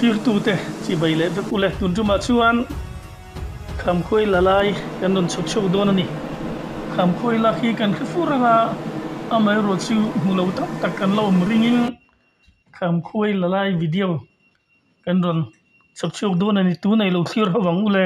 thir tu te chi bai le te kule tun chu ma chuan kham khoi lalai kan non chok chok don ani kham khoi la khi kan khfuranga amai ro chu mulo tak kan lo ringing kham khoi lalai video kan ron chok chok don ani tu nei lo thir hawang ule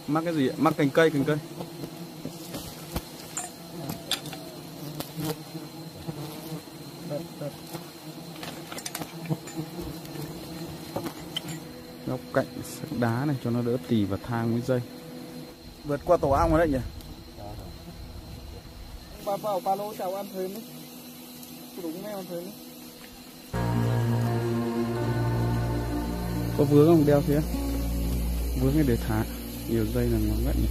mắc cái gì ạ? Mắc cành cây góc cạnh sắc đá này cho nó đỡ tì vào thang với dây. Vượt qua tổ ong rồi đấy nhỉ? Ba lô chào ăn thêm đấy. Đúng nghe ăn thêm đấy. Có vướng không đeo phía? Vướng cái để thả nhiều dây là ngon vậy nhỉ?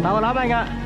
Đau lắm anh ạ.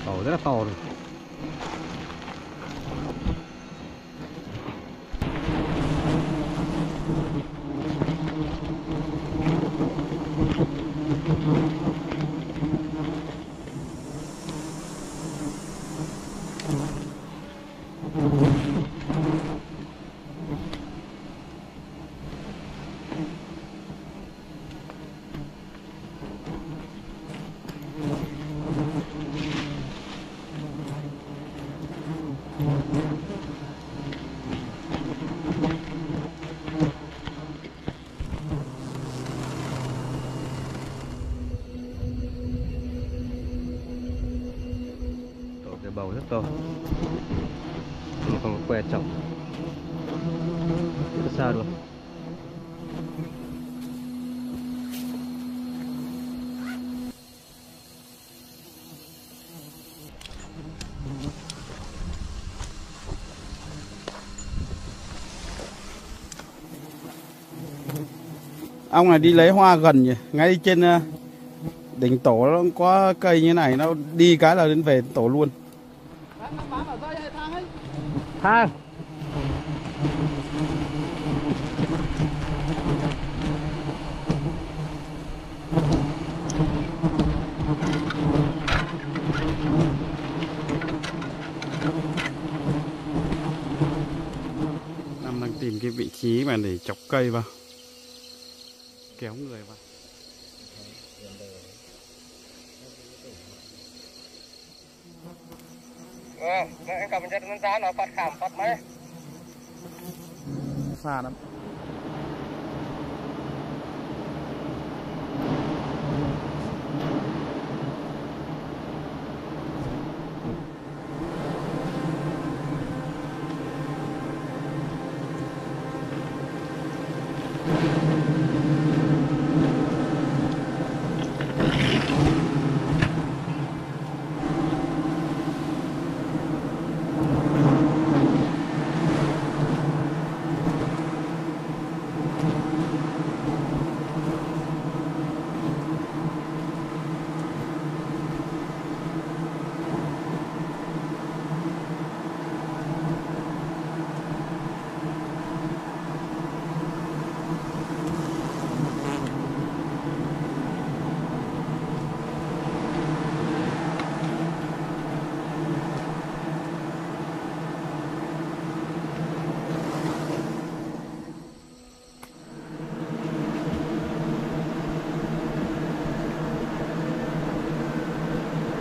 Tàu rất là to rồi. Cái bầu rất to, nhưng không có que trọng, rất xa luôn. Ông này đi lấy hoa gần nhỉ, ngay trên đỉnh tổ nó có cây như này, nó đi cái là đến về tổ luôn. Thang. Nam đang tìm cái vị trí mà để chọc cây vào, kéo người vào. Em cầm chân giá nó phạt khảm phạt mấy. Xa lắm.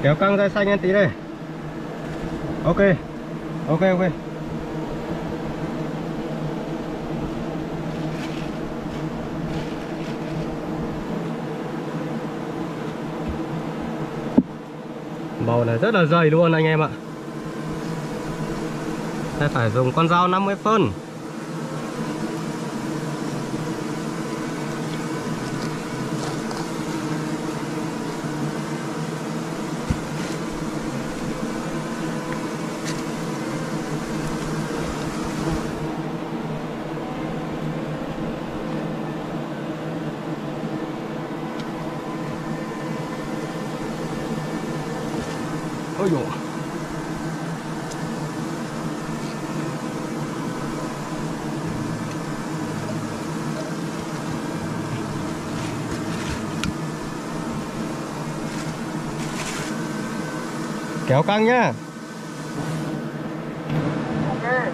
Kéo căng dây xanh lên tí đây. Ok. Ok. Bầu này rất là dày luôn anh em ạ. Đây phải dùng con dao 50 phân. Ôi dồi. Kéo căng nhá. Ok.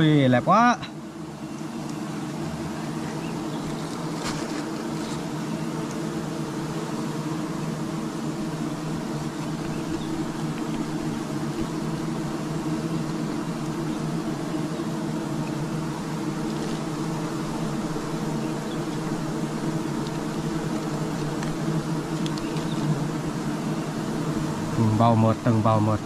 Ui lẹp quá. Từng bào một.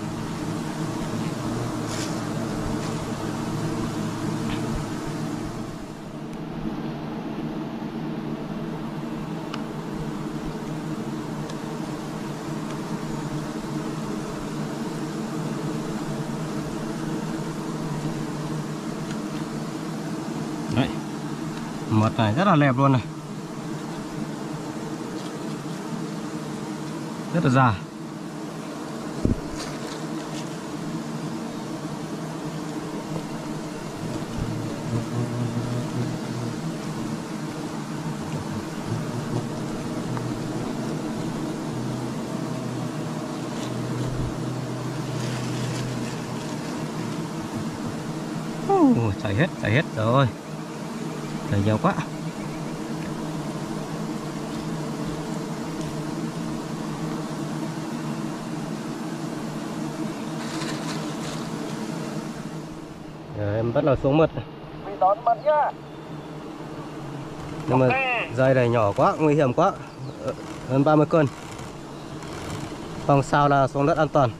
Đấy, mật này rất là đẹp luôn này, rất là già. Chảy hết rồi, chảy nhiều quá. Giờ em bắt đầu xuống mật. Mình đón mật nhá. Nhưng mà dây này nhỏ quá, nguy hiểm quá, hơn 30 cân. Không sao là xuống đất an toàn.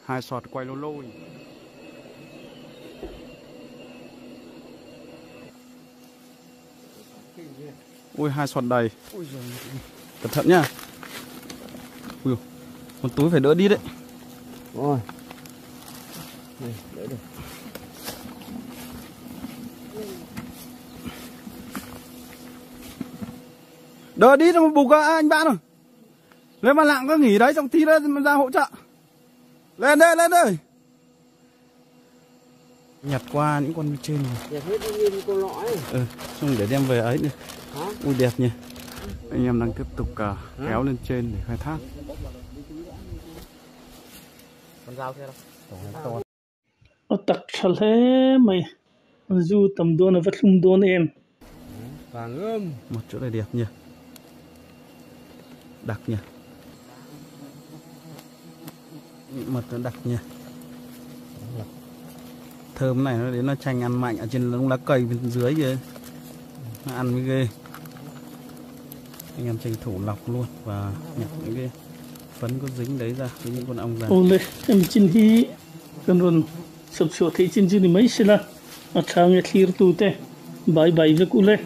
Hai sọt quay lô lôi. Ui, hai sọt đầy. Cẩn thận nhá. Ui, một túi phải đỡ đi đấy. Rồi. Này, đỡ được. Đỡ đi nó bục anh bạn rồi. Lên mà lạng có nghỉ đấy, trong tí nữa ra hỗ trợ. Lên đây, lên đây. Nhặt qua những con trên này. Nhặt hết những con lõi. Xong để đem về ấy nữa. Hả? Ui đẹp nhỉ. Anh em đang tiếp tục kéo lên trên để khai thác. Con dao kia đâu? Ở tắc chal he mày du tầm đôn là vật lum đôn em. Vàng ươm. Một chỗ này đẹp nhỉ. Đặc nhỉ. Mật nó đặc nhỉ. Thơm này nó đến nó chanh ăn mạnh ở trên lá cây bên dưới kìa. Nó ăn mới ghê. Anh em tranh thủ lọc luôn và nhặt những cái phấn có dính đấy ra với những con ong ra. Ô lê em chín hi cần run sập sửa thấy chín chín mấy xí la. Ở trang nghe clear tu te. Bye bye với cô lê.